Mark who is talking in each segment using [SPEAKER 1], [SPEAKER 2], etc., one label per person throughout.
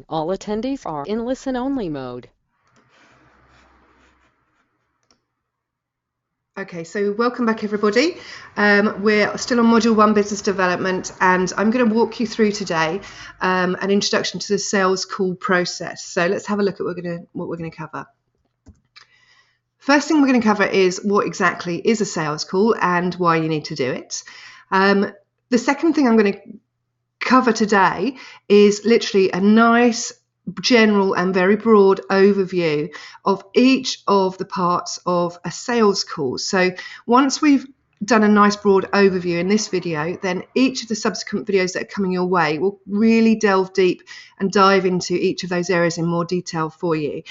[SPEAKER 1] Warning, all attendees are in listen-only mode.
[SPEAKER 2] Okay, so welcome back everybody. We're still on Module 1 Business Development, and I'm going to walk you through today an introduction to the sales call process. So let's have a look at what we're going to cover. First thing we're going to cover is what exactly is a sales call and why you need to do it. The second thing I'm going to cover today is literally a nice general and very broad overview of each of the parts of a sales call. So once we've done a nice broad overview in this video, then each of the subsequent videos that are coming your way will really delve deep and dive into each of those areas in more detail for you.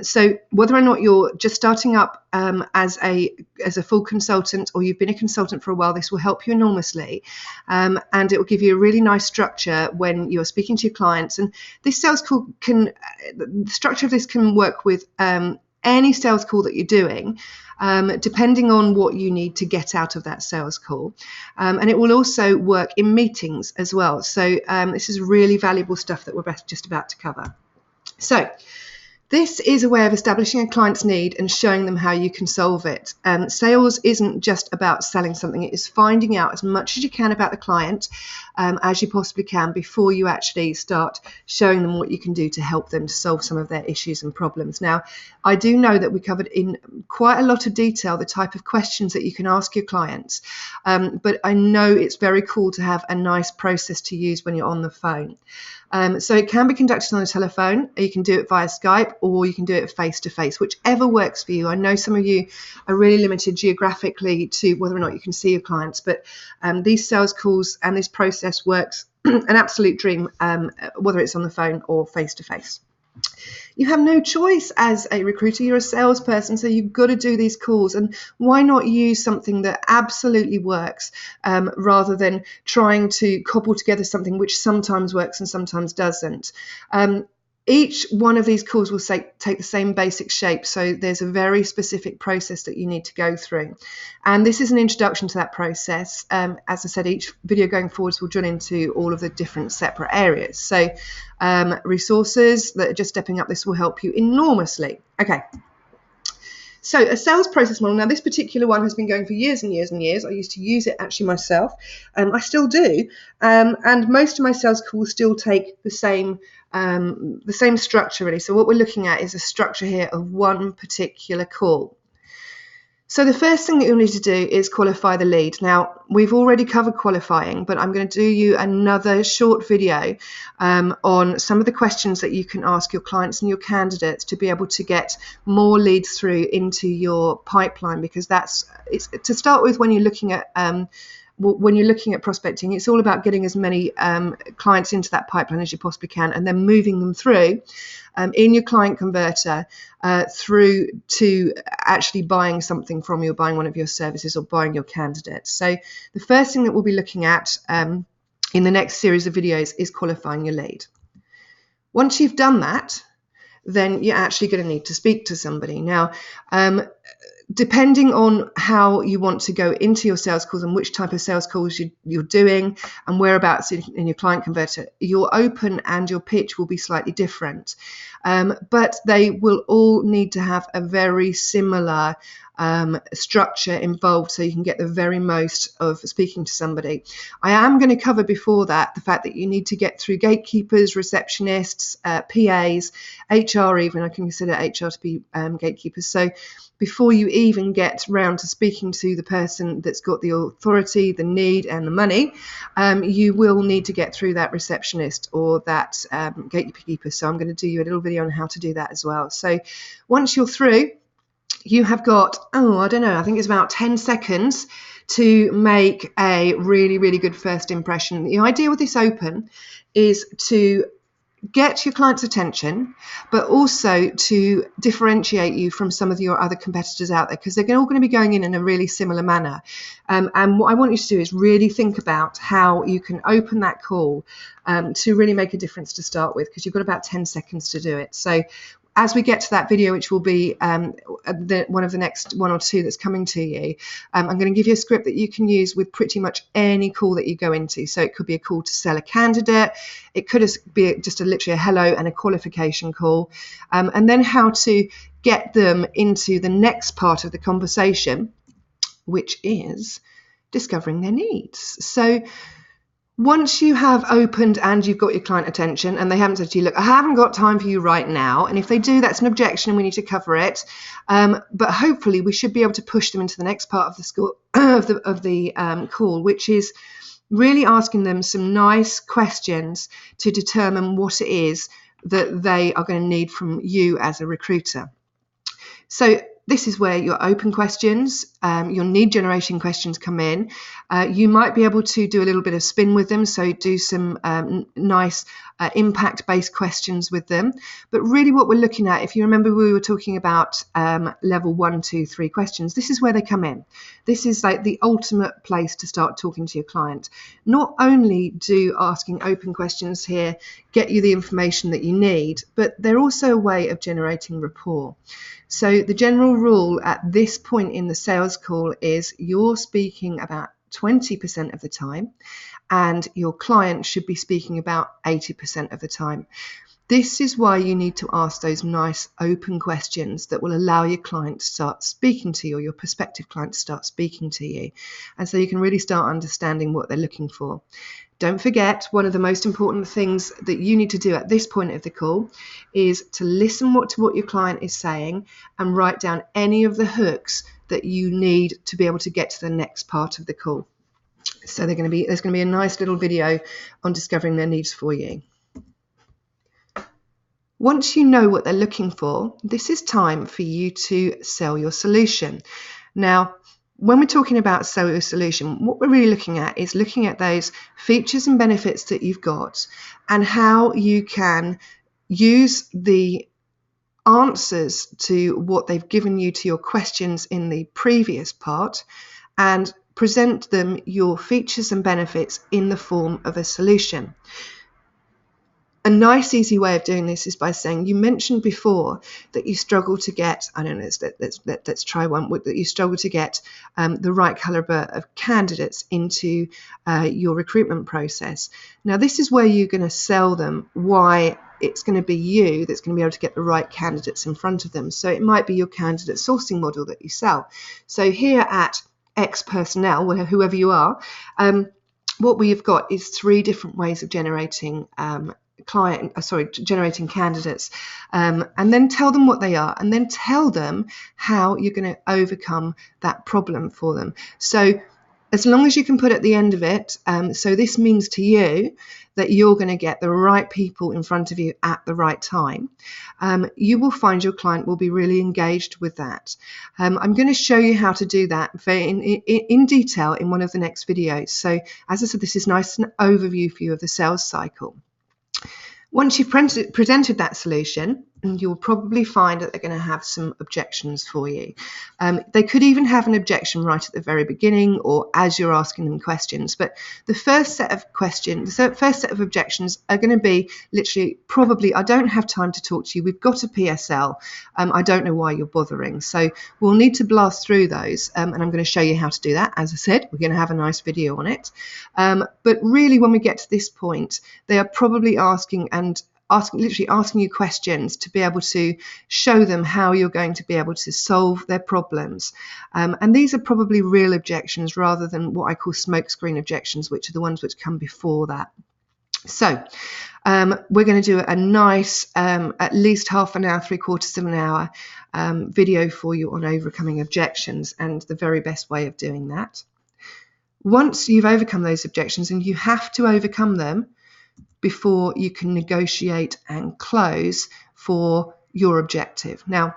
[SPEAKER 2] So whether or not you're just starting up as a full consultant, or you've been a consultant for a while, this will help you enormously, and it will give you a really nice structure when you're speaking to your clients. And this sales call the structure of this can work with any sales call that you're doing, depending on what you need to get out of that sales call. And it will also work in meetings as well. So this is really valuable stuff that we're just about to cover. So this is a way of establishing a client's need and showing them how you can solve it. Sales isn't just about selling something. It is finding out as much as you can about the client as you possibly can before you actually start showing them what you can do to help them to solve some of their issues and problems. Now, I do know that we covered in quite a lot of detail the type of questions that you can ask your clients, but I know it's very cool to have a nice process to use when you're on the phone. So it can be conducted on the telephone, you can do it via Skype, or you can do it face-to-face, whichever works for you. I know some of you are really limited geographically to whether or not you can see your clients, but these sales calls and this process works an absolute dream, whether it's on the phone or face-to-face. You have no choice as a recruiter. You're a salesperson, so you've got to do these calls. And why not use something that absolutely works rather than trying to cobble together something which sometimes works and sometimes doesn't? Each one of these calls will take the same basic shape, so there's a very specific process that you need to go through. And this is an introduction to that process. As I said, each video going forwards will drill into all of the different separate areas. So resources that are just stepping up this will help you enormously. Okay. So a sales process model, now this particular one has been going for years and years and years. I used to use it actually myself. I still do. And most of my sales calls still take the same structure really. So what we're looking at is a structure here of one particular call. So the first thing that you'll need to do is qualify the lead. Now, we've already covered qualifying, but I'm going to do you another short video on some of the questions that you can ask your clients and your candidates to be able to get more leads through into your pipeline, because it's to start with, when you're looking at prospecting, it's all about getting as many clients into that pipeline as you possibly can, and then moving them through in your client converter through to actually buying something from you, or buying one of your services, or buying your candidates. So the first thing that we'll be looking at in the next series of videos is qualifying your lead. Once you've done that, then you're actually going to need to speak to somebody. Now, depending on how you want to go into your sales calls and which type of sales calls you're doing and whereabouts in your client converter, your open and your pitch will be slightly different. But they will all need to have a very similar structure involved, so you can get the very most of speaking to somebody. I am going to cover before that the fact that you need to get through gatekeepers, receptionists, PAs, HR even. I can consider HR to be gatekeepers. So before you even get round to speaking to the person that's got the authority, the need and the money, you will need to get through that receptionist or that gatekeeper. So I'm going to do you a little video on how to do that as well. So once you're through, you have got, I don't know, I think it's about 10 seconds to make a really, really good first impression. The idea with this open is to get your client's attention, but also to differentiate you from some of your other competitors out there, because they're all going to be going in a really similar manner. And what I want you to do is really think about how you can open that call to really make a difference to start with, because you've got about 10 seconds to do it. So as we get to that video, which will be one of the next one or two that's coming to you, I'm going to give you a script that you can use with pretty much any call that you go into. So it could be a call to sell a candidate, it could be just literally a hello and a qualification call, and then how to get them into the next part of the conversation, which is discovering their needs. So once you have opened and you've got your client attention and they haven't said to you, look, I haven't got time for you right now, and if they do, that's an objection and we need to cover it, but hopefully we should be able to push them into the next part of the school of the call, which is really asking them some nice questions to determine what it is that they are going to need from you as a recruiter. So this is where your open questions, your need generation questions come in. You might be able to do a little bit of spin with them, so do some nice impact-based questions with them. But really what we're looking at, if you remember we were talking about level 1, 2, 3 questions, this is where they come in. This is like the ultimate place to start talking to your client. Not only do asking open questions here get you the information that you need, but they're also a way of generating rapport. So the general rule at this point in the sales call is you're speaking about 20% of the time and your client should be speaking about 80% of the time. This is why you need to ask those nice open questions that will allow your client to start speaking to you, or your prospective client to start speaking to you. And so you can really start understanding what they're looking for. Don't forget, one of the most important things that you need to do at this point of the call is to listen to what your client is saying and write down any of the hooks that you need to be able to get to the next part of the call. So there's going to be a nice little video on discovering their needs for you. Once you know what they're looking for, this is time for you to sell your solution. Now, when we're talking about sell your solution, what we're really looking at is looking at those features and benefits that you've got and how you can use the answers to what they've given you to your questions in the previous part and present them your features and benefits in the form of a solution. A nice, easy way of doing this is by saying, you mentioned before that you struggle to get, I don't know, let's try one, that you struggle to get the right caliber of candidates into your recruitment process. Now, this is where you're going to sell them why it's going to be you that's going to be able to get the right candidates in front of them. So it might be your candidate sourcing model that you sell. So here at X Personnel, whoever you are, what we've got is 3 different ways of generating generating candidates, and then tell them what they are, and then tell them how you're going to overcome that problem for them. So as long as you can put at the end of it, so this means to you that you're going to get the right people in front of you at the right time, you will find your client will be really engaged with that. I'm going to show you how to do that in detail in one of the next videos. So as I said, this is nice an overview for you of the sales cycle. Once you've presented that solution, you'll probably find that they're going to have some objections for you. They could even have an objection right at the very beginning or as you're asking them questions. But the first set of objections are going to be literally probably, I don't have time to talk to you. We've got a PSL. I don't know why you're bothering. So we'll need to blast through those. And I'm going to show you how to do that. As I said, we're going to have a nice video on it. But really, when we get to this point, they are probably asking you questions to be able to show them how you're going to be able to solve their problems. And these are probably real objections rather than what I call smokescreen objections, which are the ones which come before that. So we're going to do a nice, at least half an hour, 3/4 of an hour video for you on overcoming objections and the very best way of doing that. Once you've overcome those objections, and you have to overcome them before you can negotiate and close for your objective. Now,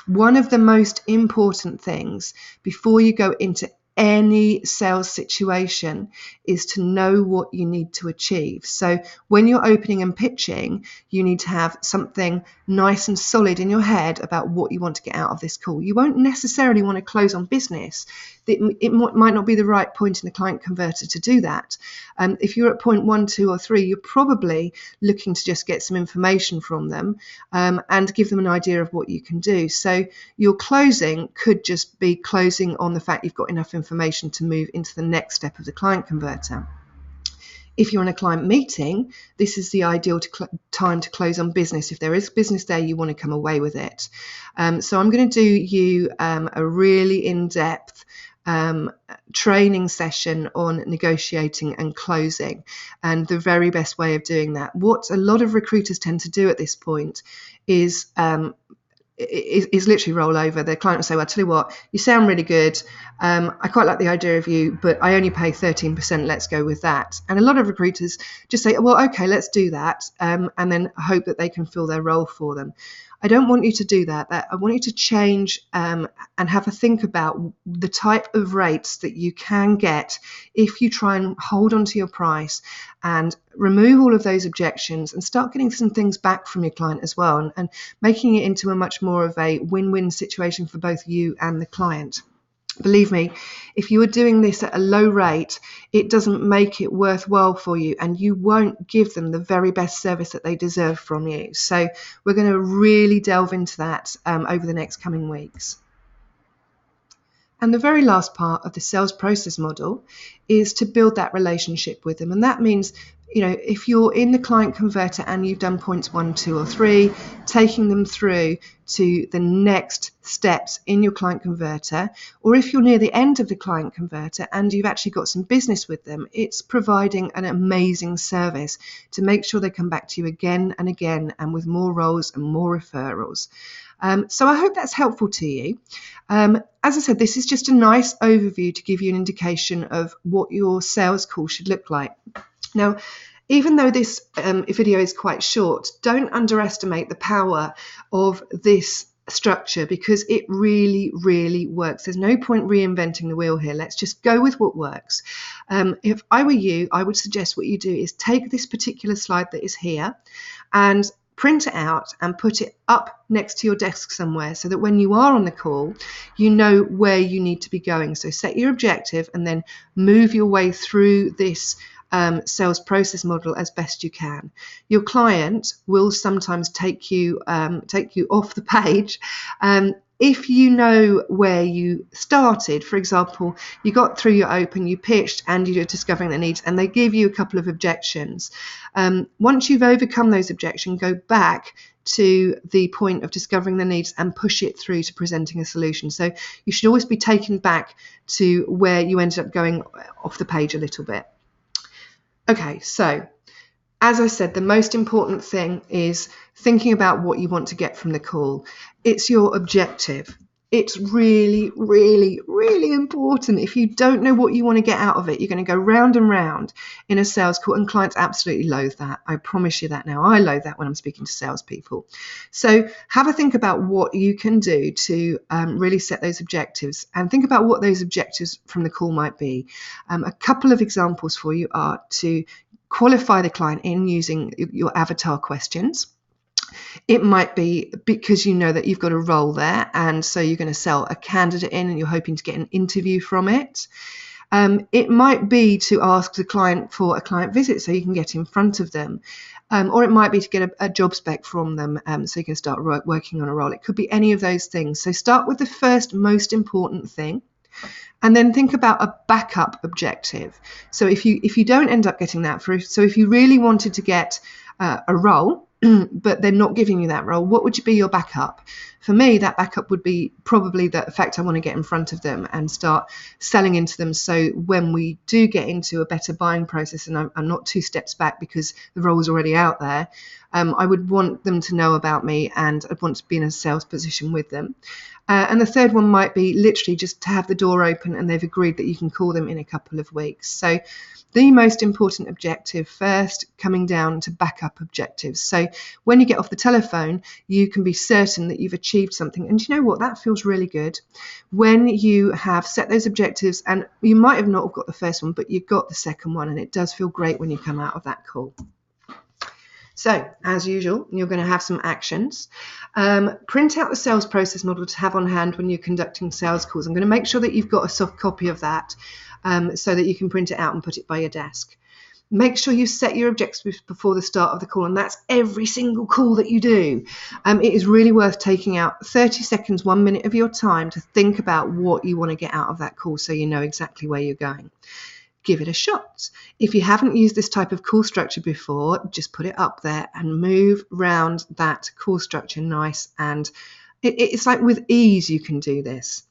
[SPEAKER 2] one of the most important things before you go into any sales situation is to know what you need to achieve. So when you're opening and pitching, you need to have something nice and solid in your head about what you want to get out of this call. You won't necessarily want to close on business. it might not be the right point in the client converter to do that. If you're at point 1, 2, or 3, you're probably looking to just get some information from them and give them an idea of what you can do. So your closing could just be closing on the fact you've got enough information to move into the next step of the client converter. If you're in a client meeting, this is the ideal time to close on business. If there is business there, you want to come away with it. So I'm going to do you a really in-depth training session on negotiating and closing, and the very best way of doing that. What a lot of recruiters tend to do at this point is literally roll over. The client will say, well, I'll tell you what, you sound really good. I quite like the idea of you, but I only pay 13%. Let's go with that. And a lot of recruiters just say, well, okay, let's do that. And then hope that they can fill their role for them. I don't want you to do that. I want you to change and have a think about the type of rates that you can get if you try and hold on to your price and remove all of those objections and start getting some things back from your client as well, and making it into a much more of a win-win situation for both you and the client. Believe me, if you are doing this at a low rate, it doesn't make it worthwhile for you, and you won't give them the very best service that they deserve from you. So we're going to really delve into that over the next coming weeks. And the very last part of the sales process model is to build that relationship with them. And that means, if you're in the client converter and you've done points 1, 2, or 3, taking them through to the next steps in your client converter, or if you're near the end of the client converter and you've actually got some business with them, it's providing an amazing service to make sure they come back to you again and again, and with more roles and more referrals. So I hope that's helpful to you. As I said, this is just a nice overview to give you an indication of what your sales call should look like. Now, even though this video is quite short, don't underestimate the power of this structure, because it really, really works. There's no point reinventing the wheel here. Let's just go with what works. If I were you, I would suggest what you do is take this particular slide that is here and print it out and put it up next to your desk somewhere, so that when you are on the call, you know where you need to be going. So set your objective and then move your way through this sales process model as best you can. Your client will sometimes take you off the page if you know where you started. For example, you got through your open, you pitched, and you're discovering the needs, and they give you a couple of objections. Once you've overcome those objections, go back to the point of discovering the needs and push it through to presenting a solution. So you should always be taken back to where you ended up going off the page a little bit. Okay, so as I said, the most important thing is thinking about what you want to get from the call. It's your objective. It's really, really, really important. If you don't know what you want to get out of it, you're going to go round and round in a sales call, and clients absolutely loathe that. I promise you that now. I loathe that when I'm speaking to salespeople. So have a think about what you can do to really set those objectives, and think about what those objectives from the call might be. A couple of examples for you are to qualify the client in using your avatar questions. It might be because you know that you've got a role there, and so you're going to sell a candidate in and you're hoping to get an interview from it. It might be to ask the client for a client visit so you can get in front of them. Or it might be to get a job spec from them so you can start working on a role. It could be any of those things. So start with the first most important thing, and then think about a backup objective. So if you don't end up getting that, so if you really wanted to get a role, but they're not giving you that role, what would be your backup? For me, that backup would be probably the fact I want to get in front of them and start selling into them. So when we do get into a better buying process and I'm not 2 steps back because the role is already out there, I would want them to know about me, and I'd want to be in a sales position with them. And the third one might be literally just to have the door open and they've agreed that you can call them in a couple of weeks. So the most important objective first, coming down to backup objectives. So when you get off the telephone, you can be certain that you've achieved something. And you know what? That feels really good. When you have set those objectives, and you might have not got the first one, but you've got the second one, and it does feel great when you come out of that call. So, as usual, you're going to have some actions. Print out the sales process model to have on hand when you're conducting sales calls. I'm going to make sure that you've got a soft copy of that so that you can print it out and put it by your desk. Make sure you set your objectives before the start of the call, and that's every single call that you do. It is really worth taking out 30 seconds, 1 minute of your time to think about what you want to get out of that call so you know exactly where you're going. Give it a shot. If you haven't used this type of call structure before, just put it up there and move around that call structure nice, and it's like with ease you can do this.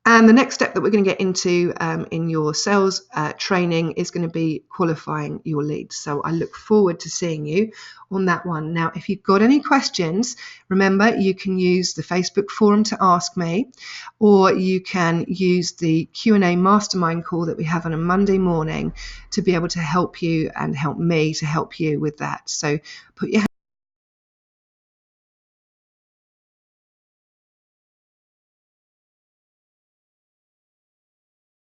[SPEAKER 2] And the next step that we're going to get into in your sales training is going to be qualifying your leads. So I look forward to seeing you on that one. Now, if you've got any questions, remember you can use the Facebook forum to ask me, or you can use the Q&A mastermind call that we have on a Monday morning to be able to help you and help me to help you with that. So put your